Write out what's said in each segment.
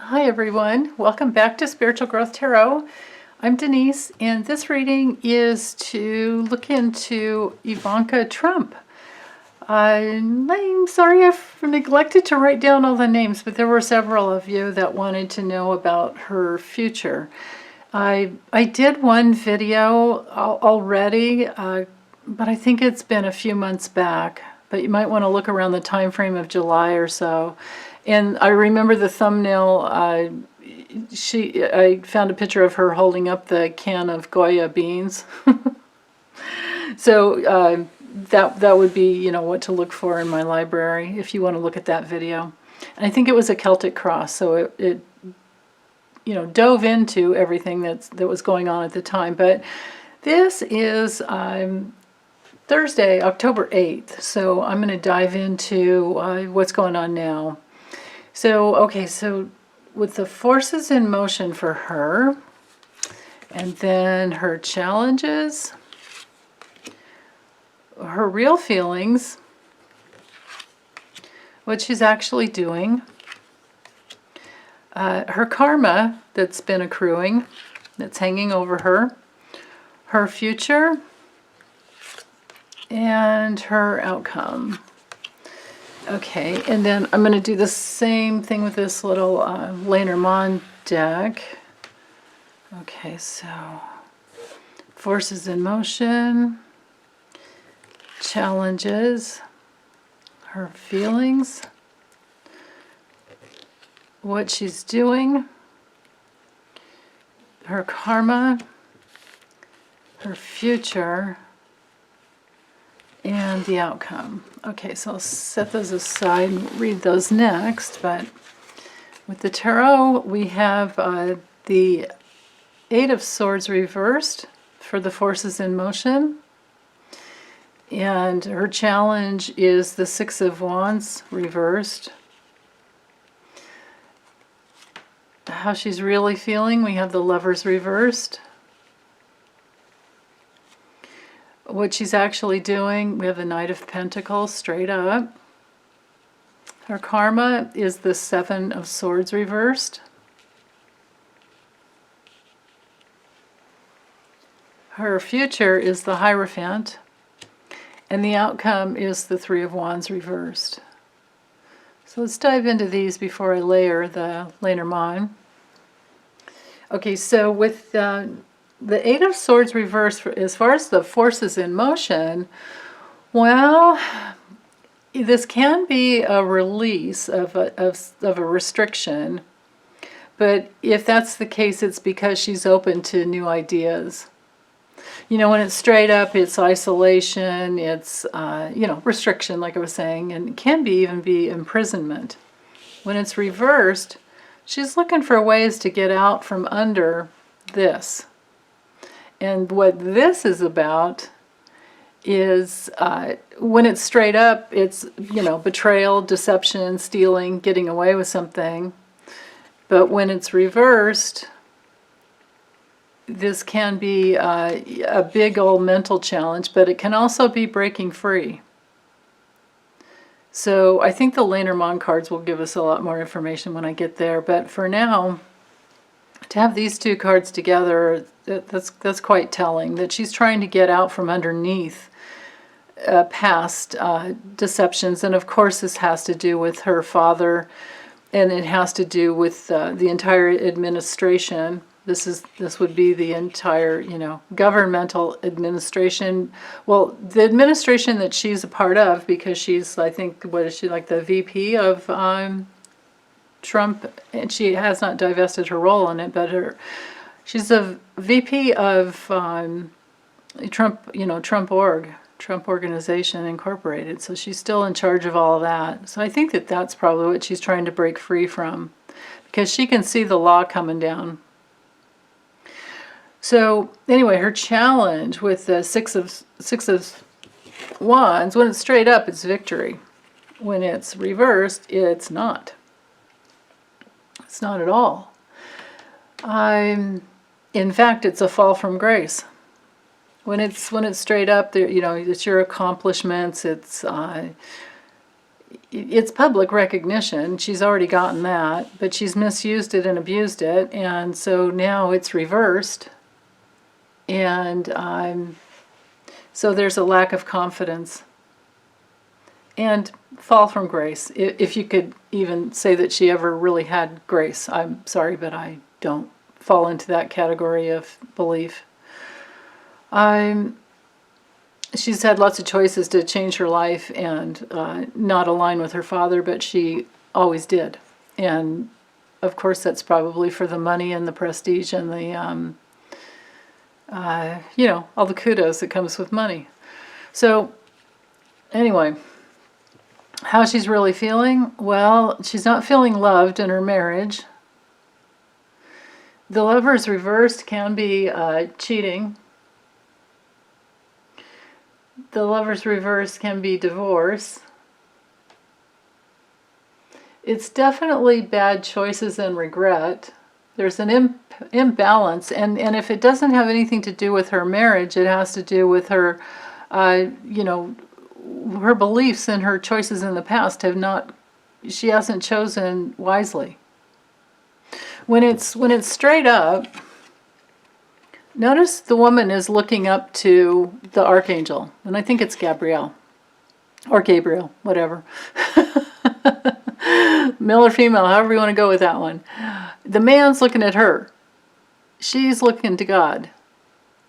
Hi everyone, welcome back to Spiritual Growth Tarot. I'm Denise, and this reading is to look into Ivanka Trump. I'm sorry I've neglected to write down all the names, but there were several of you that wanted to know about her future. I did one video already, but I think it's been a few months back. But you might want to look around the time frame of July or so. And I remember the thumbnail. I found a picture of her holding up the can of Goya beans. So that would be, what to look for in my library if you want to look at that video. And I think it was a Celtic cross, so it dove into everything that was going on at the time. But this is Thursday, October 8th, so I'm going to dive into what's going on now. So with the forces in motion for her, and then her challenges, her real feelings, what she's actually doing, her karma that's been accruing, that's hanging over her, her future, and her outcome. Okay, and then I'm going to do the same thing with this little Lenormand deck. Okay, so forces in motion, challenges, her feelings, what she's doing, her karma, her future, and the outcome. Okay, so I'll set those aside and read those next, but with the tarot we have the Eight of Swords reversed for the forces in motion, and her challenge is the Six of Wands reversed. How she's really feeling, we have the Lovers reversed. What she's actually doing, we have the Knight of Pentacles straight up. Her karma is the Seven of Swords reversed. Her future is the Hierophant. And the outcome is the Three of Wands reversed. So let's dive into these before I layer the Lenormand. Okay, so with the Eight of Swords reversed, as far as the forces in motion, well, this can be a release of a restriction, but if that's the case, it's because she's open to new ideas. When it's straight up, it's isolation, it's, restriction, like I was saying, and it can even be imprisonment. When it's reversed, she's looking for ways to get out from under this. And what this is about is, when it's straight up, it's, betrayal, deception, stealing, getting away with something. But when it's reversed, this can be a big old mental challenge, but it can also be breaking free. So I think the Lenormand cards will give us a lot more information when I get there. But for now, to have these two cards together, that's quite telling, that she's trying to get out from underneath past deceptions. And of course this has to do with her father, and it has to do with the entire administration. This would be the entire, governmental administration. Well, the administration that she's a part of, because she's, I think, what is she, like the VP of Trump, and she has not divested her role in it, but she's a VP of Trump, Trump Organization Incorporated. So she's still in charge of all of that. So I think that's probably what she's trying to break free from, because she can see the law coming down. So anyway, her challenge with the Six of Wands, when it's straight up, it's victory. When it's reversed, it's not. It's not at all. In fact, it's a fall from grace. When it's straight up, it's your accomplishments. It's it's public recognition. She's already gotten that, but she's misused it and abused it, and so now it's reversed. And so there's a lack of confidence and fall from grace. If you could even say that she ever really had grace. I'm sorry, but I don't fall into that category of belief. She's had lots of choices to change her life and not align with her father, but she always did. And of course, that's probably for the money and the prestige and the, you know, all the kudos that comes with money. So anyway, how she's really feeling? Well, she's not feeling loved in her marriage. The Lovers reversed can be cheating. The Lovers reversed can be divorce. It's definitely bad choices and regret. There's an imbalance, and if it doesn't have anything to do with her marriage, it has to do with her, you know, her beliefs and her choices in the past have not, she hasn't chosen wisely. When it's straight up, notice the woman is looking up to the archangel, and I think it's Gabriel, or Gabriel, whatever. Male or female, however you want to go with that one. The man's looking at her. She's looking to God,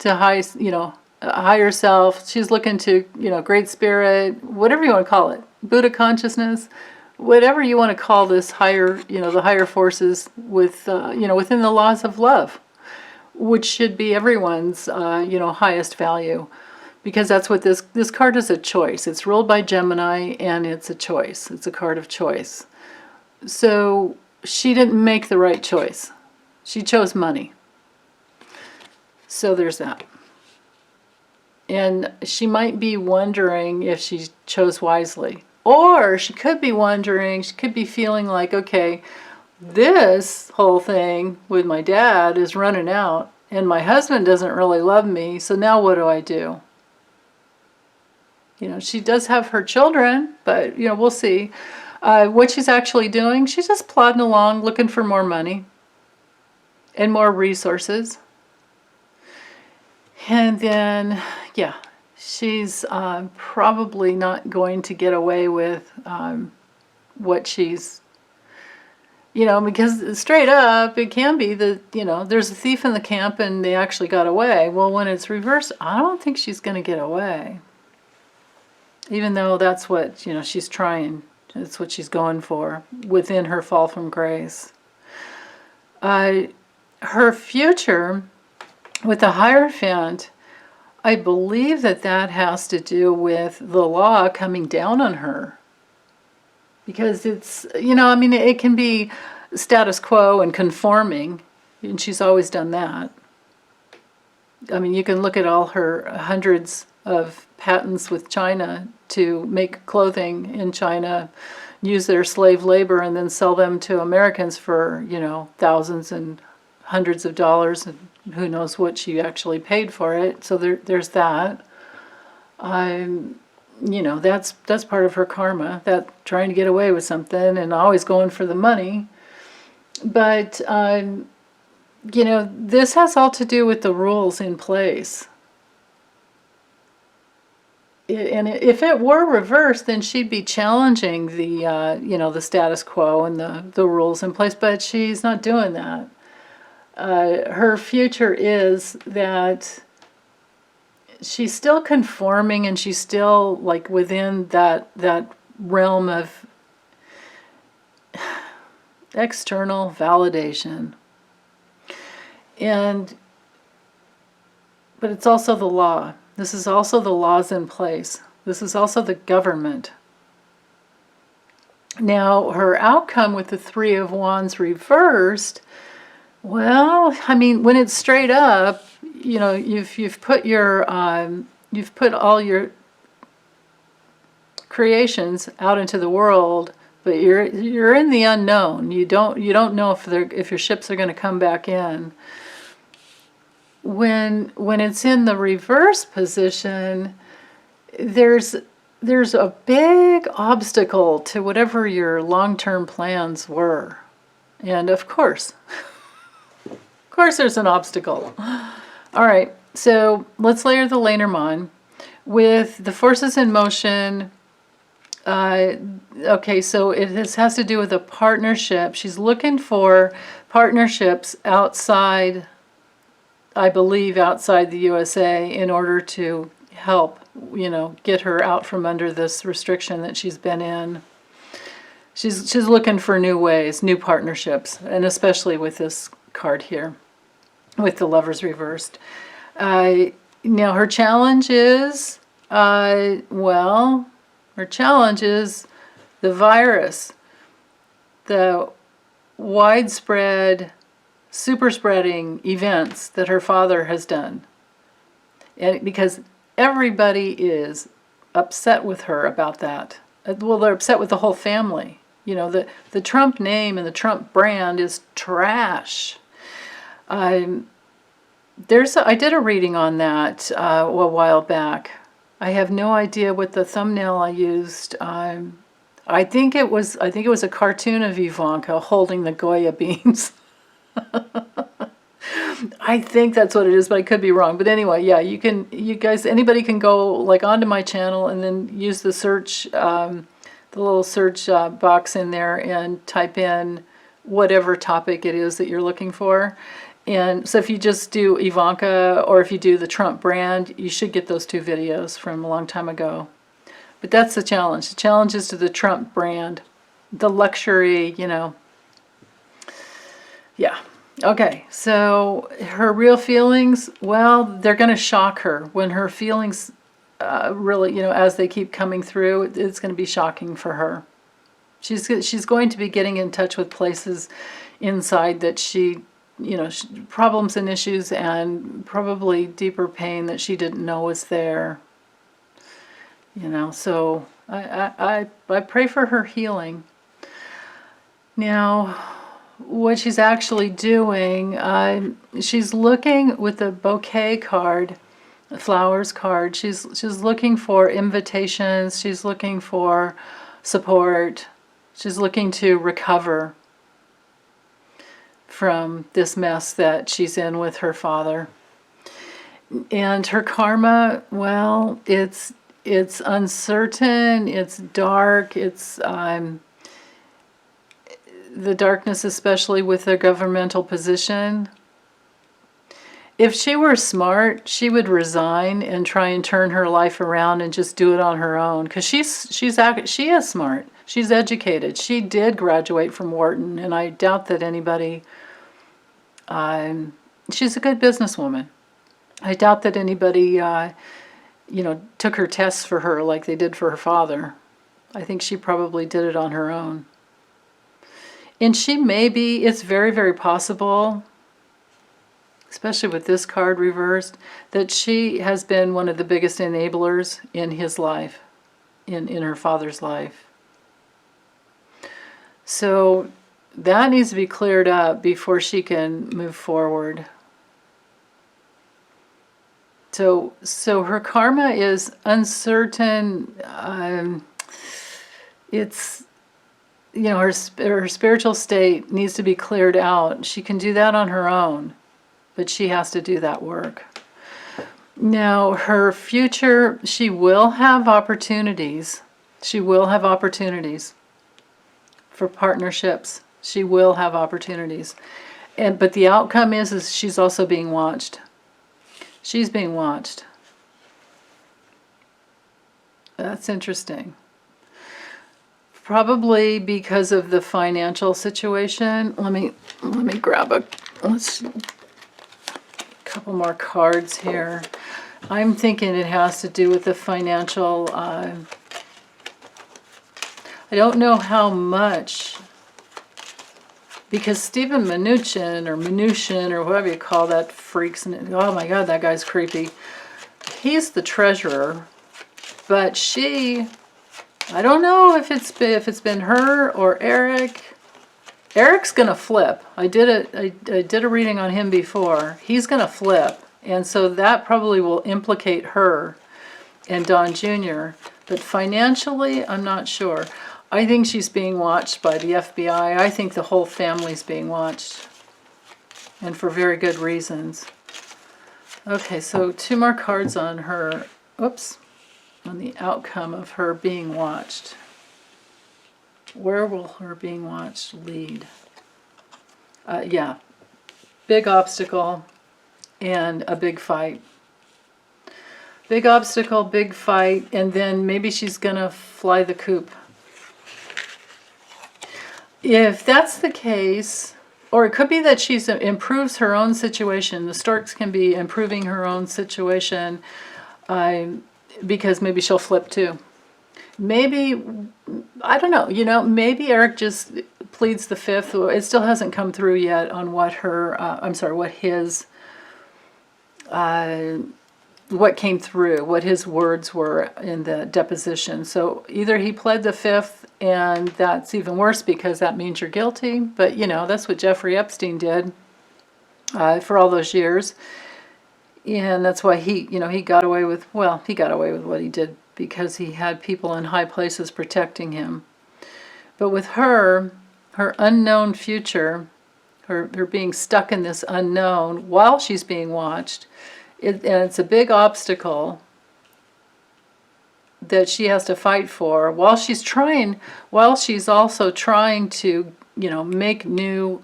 to higher self. She's looking to, you know, great spirit, whatever you want to call it, Buddha consciousness, whatever you want to call this higher, you know, the higher forces with, you know, within the laws of love, which should be everyone's, you know, highest value, because that's what this card is, a choice. It's ruled by Gemini, and it's a choice. It's a card of choice. So she didn't make the right choice. She chose money. So there's that. And she might be wondering if she chose wisely. Or she could be wondering, she could be feeling like, okay, this whole thing with my dad is running out, and my husband doesn't really love me, so now what do I do? You know, she does have her children, but, you know, we'll see. What she's actually doing, she's just plodding along, looking for more money and more resources. And then, yeah, she's probably not going to get away with what she's, you know, because straight up, it can be that, you know, there's a thief in the camp and they actually got away. Well, when it's reversed, I don't think she's going to get away. Even though that's what, you know, she's trying. That's what she's going for within her fall from grace. Her future with the Hierophant, I believe that has to do with the law coming down on her. Because it's, you know, I mean, it can be status quo and conforming, and she's always done that. I mean, you can look at all her hundreds of patents with China to make clothing in China, use their slave labor, and then sell them to Americans for, you know, thousands and hundreds of dollars, and who knows what she actually paid for it. So there's that. You know, that's part of her karma, that trying to get away with something and always going for the money. But, you know, this has all to do with the rules in place. And if it were reversed, then she'd be challenging the, you know, the status quo and the rules in place, but she's not doing that. Her future is that she's still conforming, and she's still like within that realm of external validation. But it's also the law. This is also the laws in place. This is also the government. Now, her outcome with the Three of Wands reversed, well, I mean, when it's straight up, you know, you've put all your creations out into the world, but you're in the unknown. You don't know if your ships are going to come back in. When it's in the reverse position, there's there's a big obstacle to whatever your long-term plans were. And of course there's an obstacle. All right, so let's layer the Lenormand. With the forces in motion, okay, so it has to do with a partnership. She's looking for partnerships outside, I believe, outside the USA in order to help, get her out from under this restriction that she's been in. She's looking for new ways, new partnerships, and especially with this card here, with the Lovers reversed. Now her challenge is, her challenge is the virus, the widespread super spreading events that her father has done. And because everybody is upset with her about that. Well, they're upset with the whole family. The Trump name and the Trump brand is trash. I did a reading on that a while back. I have no idea what the thumbnail I used. I think it was a cartoon of Ivanka holding the Goya beans. I think that's what it is, but I could be wrong. But anyway, yeah, anybody can go like onto my channel and then use the search, the little search box in there and type in whatever topic it is that you're looking for. And so if you just do Ivanka or if you do the Trump brand, you should get those two videos from a long time ago. But that's the challenge. The challenge is to the Trump brand, the luxury, Yeah. Okay, so her real feelings, well, they're going to shock her. When her feelings really, as they keep coming through, it's going to be shocking for her. She's going to be getting in touch with places inside that problems and issues and probably deeper pain that she didn't know was there. So I pray for her healing. Now, what she's actually doing, she's looking with the bouquet card, the flowers card, she's looking for invitations, she's looking for support, she's looking to recover from this mess that she's in with her father. And her karma, well, it's uncertain, it's dark, it's the darkness, especially with their governmental position. If she were smart, she would resign and try and turn her life around and just do it on her own. Because she is smart. She's educated. She did graduate from Wharton, and I doubt that anybody. She's a good businesswoman. I doubt that anybody, took her tests for her like they did for her father. I think she probably did it on her own. And it's very, very possible, especially with this card reversed, that she has been one of the biggest enablers in his life, in her father's life. So that needs to be cleared up before she can move forward. So her karma is uncertain. It's... her spiritual state needs to be cleared out. She can do that on her own, but she has to do that work. Now, her future, she will have opportunities. She will have opportunities for partnerships. She will have opportunities. But the outcome is she's also being watched. She's being watched. That's interesting. Probably because of the financial situation. Let me grab a couple more cards here. I'm thinking it has to do with the financial. I don't know how much, because Stephen Mnuchin or whatever you call that freaks. Oh my God, that guy's creepy. He's the treasurer, but she. I don't know if it's been her or Eric. Eric's gonna flip. I did a reading on him before. He's gonna flip, and so that probably will implicate her and Don Jr. But financially, I'm not sure. I think she's being watched by the FBI. I think the whole family's being watched. And for very good reasons. Okay, so 2 more cards on her, oops, on the outcome of her being watched. Where will her being watched lead? Yeah, big obstacle and a big fight. Big obstacle, big fight, and then maybe she's gonna fly the coop. If that's the case, or it could be that she improves her own situation. The Storks can be improving her own situation because maybe she'll flip too. Maybe, I don't know, you know, maybe Eric just pleads the fifth. It still hasn't come through yet on what her, what his, what came through, what his words were in the deposition. So either he pled the fifth, and that's even worse because that means you're guilty. But, you know, that's what Jeffrey Epstein did for all those years. And that's why he, you know, he got away with, well, he got away with what he did because he had people in high places protecting him. But with her, her unknown future, her being stuck in this unknown while she's being watched, and it's a big obstacle that she has to fight for while she's also trying to, you know, make new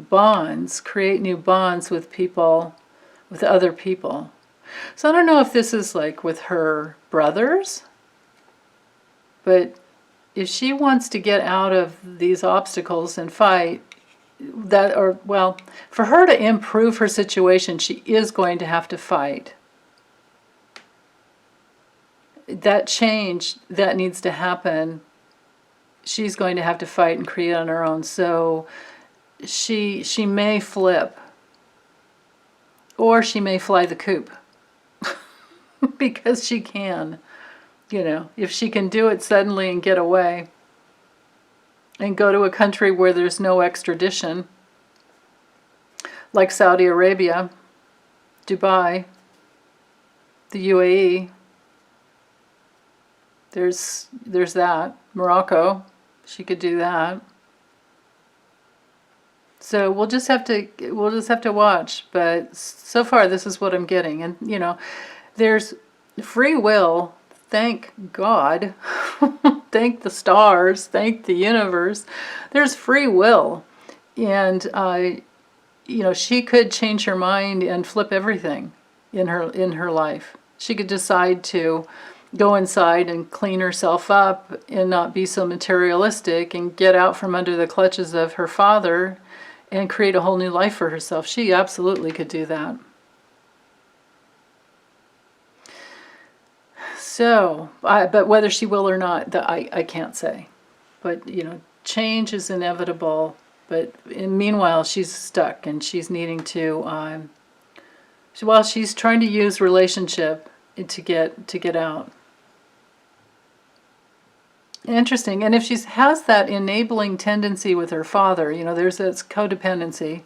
bonds, create new bonds with people, with other people. So I don't know if this is like with her brothers, but if she wants to get out of these obstacles and fight, that, or, well, for her to improve her situation, she is going to have to fight. That change that needs to happen, she's going to have to fight and create on her own. So she may flip, or she may fly the coop because she can, you know, if she can do it suddenly and get away and go to a country where there's no extradition, like Saudi Arabia, Dubai, the UAE. There's that. Morocco, she could do that. So we'll just have to watch. But so far, this is what I'm getting. And you know, there's free will. Thank God. Thank the stars. Thank the universe. There's free will, and you know, she could change her mind and flip everything in her life. She could decide to go inside and clean herself up and not be so materialistic and get out from under the clutches of her father and create a whole new life for herself. She absolutely could do that. So, but whether she will or not, I can't say. But, you know, change is inevitable. But meanwhile, she's stuck and she's needing to, well, she's trying to use relationship to get out. Interesting. And if she has that enabling tendency with her father, you know, there's this codependency,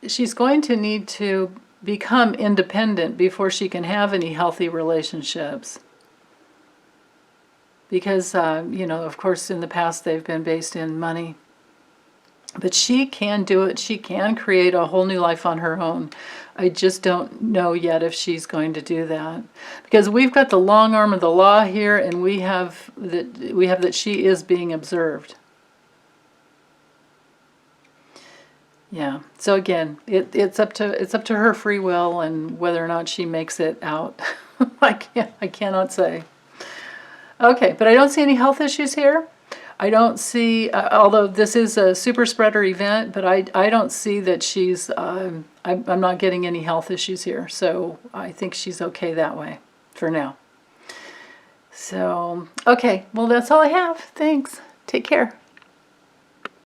she's going to need to become independent before she can have any healthy relationships. Because, you know, of course, in the past they've been based in money. But she can do it. She can create a whole new life on her own. I just don't know yet if she's going to do that. Because we've got the long arm of the law here, and we have that she is being observed. Yeah. So again, it's up to her free will and whether or not she makes it out. I cannot say. Okay, but I don't see any health issues here. I don't see, although this is a super spreader event, but I don't see that she's, I'm not getting any health issues here. So I think she's okay that way for now. So, okay, well, that's all I have. Thanks. Take care.